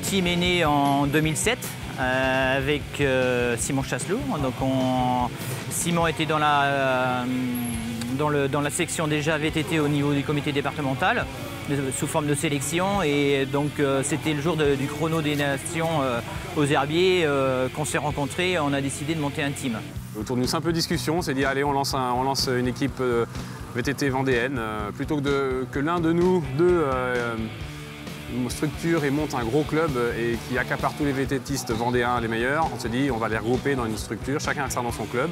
team est né en 2007 avec Simon Chasselot. Donc Simon était dans la section déjà VTT au niveau du comité départemental sous forme de sélection, et donc c'était le jour du chrono des nations aux Herbiers qu'on s'est rencontrés et on a décidé de monter un team. Autour d'une simple discussion, on s'est dit allez, on lance une équipe VTT vendéenne. Plutôt que l'un de nous deux structure et monte un gros club et qui accapare tous les VTTistes vendéens les meilleurs, on s'est dit on va les regrouper dans une structure, chacun sera dans son club.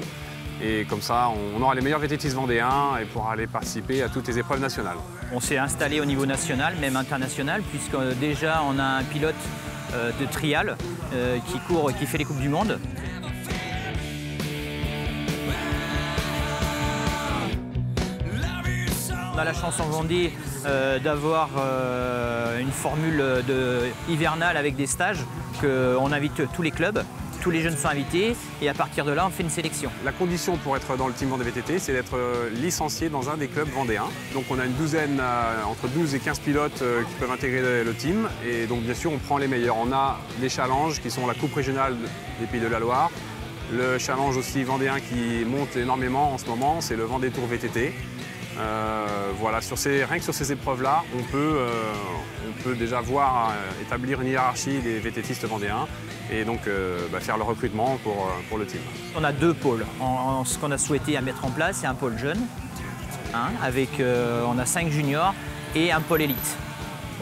Et comme ça, on aura les meilleurs VTTistes vendéens et pourra aller participer à toutes les épreuves nationales. On s'est installé au niveau national, même international, puisque déjà on a un pilote de trial qui fait les Coupes du Monde. On a la chance en Vendée d'avoir une formule hivernale avec des stages qu'on invite tous les clubs. Tous les jeunes sont invités et à partir de là, on fait une sélection. La condition pour être dans le team Vendée VTT, c'est d'être licencié dans un des clubs vendéens. Donc on a une douzaine, entre 12 et 15 pilotes qui peuvent intégrer le team. Et donc bien sûr, on prend les meilleurs. On a des challenges qui sont la Coupe régionale des Pays de la Loire. Le challenge aussi vendéen qui monte énormément en ce moment, c'est le Vendée Tour VTT. Voilà, rien que sur ces épreuves-là, on peut déjà voir établir une hiérarchie des VTTistes vendéens et donc faire le recrutement pour le team. On a deux pôles. Ce qu'on a souhaité mettre en place, c'est un pôle jeune, on a 5 juniors et un pôle élite,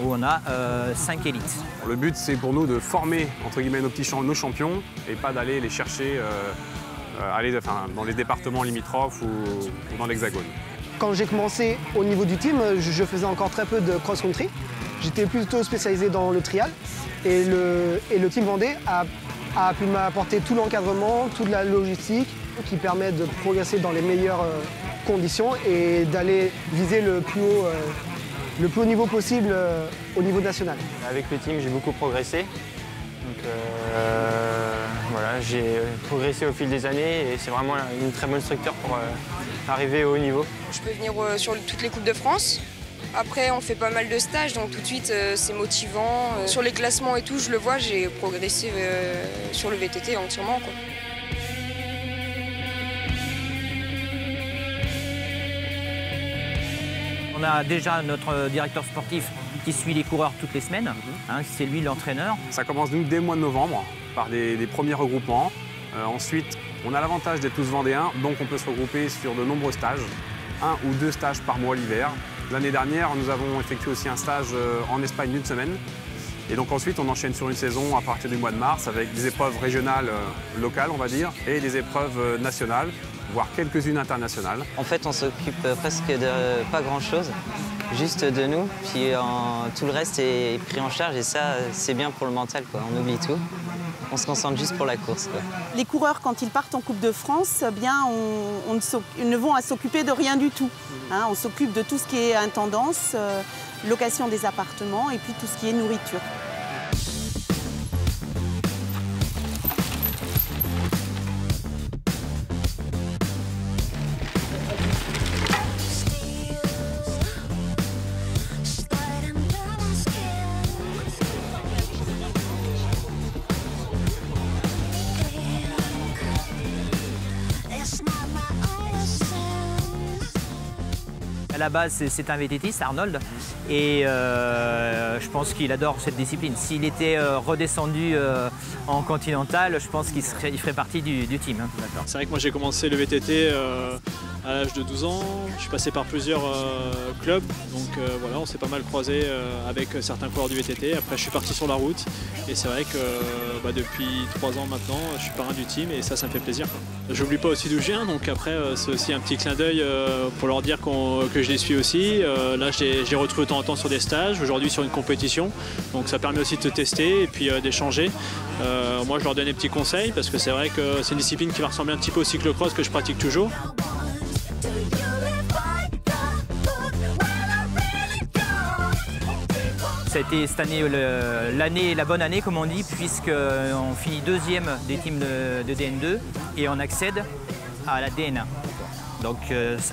où on a 5 élites. Le but, c'est pour nous de former entre guillemets nos champions et pas d'aller les chercher dans les départements limitrophes ou dans l'Hexagone. Quand j'ai commencé au niveau du team, je faisais encore très peu de cross-country. J'étais plutôt spécialisé dans le trial. Et le team Vendée a pu m'apporter tout l'encadrement, toute la logistique qui permet de progresser dans les meilleures conditions et d'aller viser le plus haut niveau possible au niveau national. Avec le team, j'ai beaucoup progressé. Donc, voilà, j'ai progressé au fil des années et c'est vraiment une très bonne structure pour arriver au haut niveau. Je peux venir sur toutes les Coupes de France. Après, on fait pas mal de stages, donc tout de suite, c'est motivant. Sur les classements et tout, je le vois, j'ai progressé sur le VTT entièrement, quoi. On a déjà notre directeur sportif qui suit les coureurs toutes les semaines. C'est lui l'entraîneur. Ça commence nous dès le mois de novembre par des premiers regroupements. Ensuite, on a l'avantage d'être tous vendéens, donc on peut se regrouper sur de nombreux stages. 1 ou 2 stages par mois l'hiver. L'année dernière, nous avons effectué aussi un stage en Espagne d'une semaine. Et donc ensuite, on enchaîne sur une saison à partir du mois de mars avec des épreuves régionales, locales, on va dire, et des épreuves nationales, voire quelques-unes internationales. En fait, on s'occupe presque de pas grand-chose, juste de nous. Puis tout le reste est pris en charge et ça, c'est bien pour le mental, quoi. On oublie tout. On se concentre juste pour la course, quoi. Les coureurs, quand ils partent en Coupe de France, ils ne vont à s'occuper de rien du tout. On s'occupe de tout ce qui est intendance, location des appartements et puis tout ce qui est nourriture. À la base, c'est un VTTiste, Arnold, et je pense qu'il adore cette discipline. S'il était redescendu en continental, je pense qu'il ferait partie du team. C'est vrai que moi j'ai commencé le VTT à l'âge de 12 ans. Je suis passé par plusieurs clubs, donc voilà, on s'est pas mal croisé avec certains coureurs du VTT. Après, je suis parti sur la route et c'est vrai que depuis 3 ans maintenant, je suis parrain du team et ça me fait plaisir. J'oublie pas aussi d'où je viens, donc après c'est aussi un petit clin d'œil pour leur dire que je les suis aussi. Là, j'ai retrouvé de temps en temps sur des stages, aujourd'hui sur une compétition, donc ça permet aussi de te tester et puis d'échanger. Moi, je leur donne des petits conseils parce que c'est vrai que c'est une discipline qui va ressembler un petit peu au cyclocross que je pratique toujours. Ça a été cette année la bonne année, comme on dit, puisqu'on finit 2e des teams de DN2 et on accède à la DN1. Donc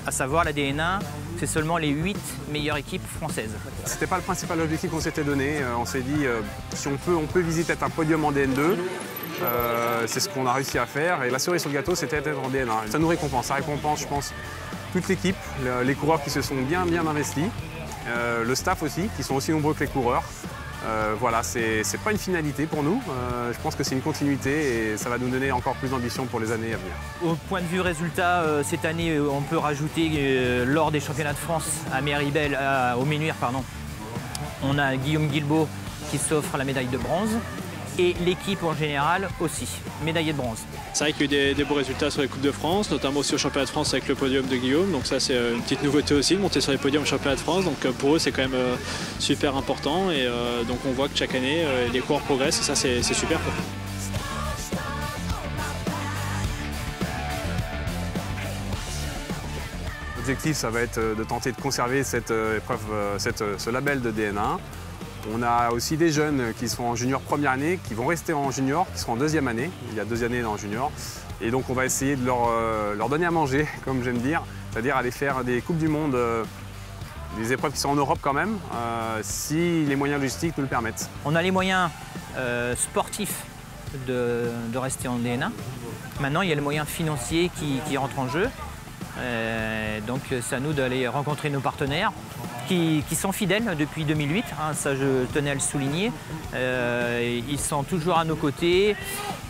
à savoir la DN1, c'est seulement les 8 meilleures équipes françaises. C'était pas le principal objectif qu'on s'était donné. On s'est dit si on peut viser peut-être un podium en DN2. C'est ce qu'on a réussi à faire. Et la cerise sur le gâteau, c'était d'être en DN1. Ça nous récompense. Ça récompense, je pense, toute l'équipe, les coureurs qui se sont bien investis, le staff aussi, qui sont aussi nombreux que les coureurs. Voilà, c'est pas une finalité pour nous. Je pense que c'est une continuité et ça va nous donner encore plus d'ambition pour les années à venir. Au point de vue résultat, cette année, on peut rajouter lors des championnats de France à Méribel, au Ménuire, pardon, on a Guillaume Guilbault qui s'offre la médaille de bronze et l'équipe en général aussi, médaillé de bronze. C'est vrai qu'il y a eu des beaux résultats sur les Coupes de France, notamment aussi au Championnat de France avec le podium de Guillaume. Donc ça, c'est une petite nouveauté aussi, de monter sur les podiums au Championnat de France. Donc pour eux, c'est quand même super important. Et donc on voit que chaque année, les coureurs progressent et ça, c'est super. L'objectif, ça va être de tenter de conserver cette épreuve, ce label de DN1. On a aussi des jeunes qui sont en junior première année, qui vont rester en junior, qui seront en deuxième année. Il y a 2 années en junior. Et donc on va essayer de leur donner à manger, comme j'aime dire, c'est-à-dire aller faire des Coupes du Monde, des épreuves qui sont en Europe quand même, si les moyens logistiques nous le permettent. On a les moyens sportifs de rester en DN1. Maintenant, il y a les moyens financiers qui rentrent en jeu. Donc c'est à nous d'aller rencontrer nos partenaires qui sont fidèles depuis 2008, hein, ça je tenais à le souligner. Ils sont toujours à nos côtés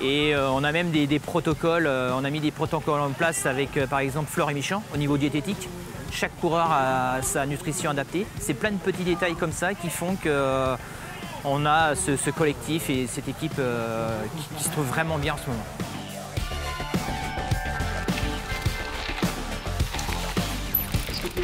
et on a même des protocoles, on a mis des protocoles en place avec par exemple Fleur et Michan au niveau diététique. Chaque coureur a sa nutrition adaptée. C'est plein de petits détails comme ça qui font qu'on a ce collectif et cette équipe qui se trouve vraiment bien en ce moment. Est-ce que tu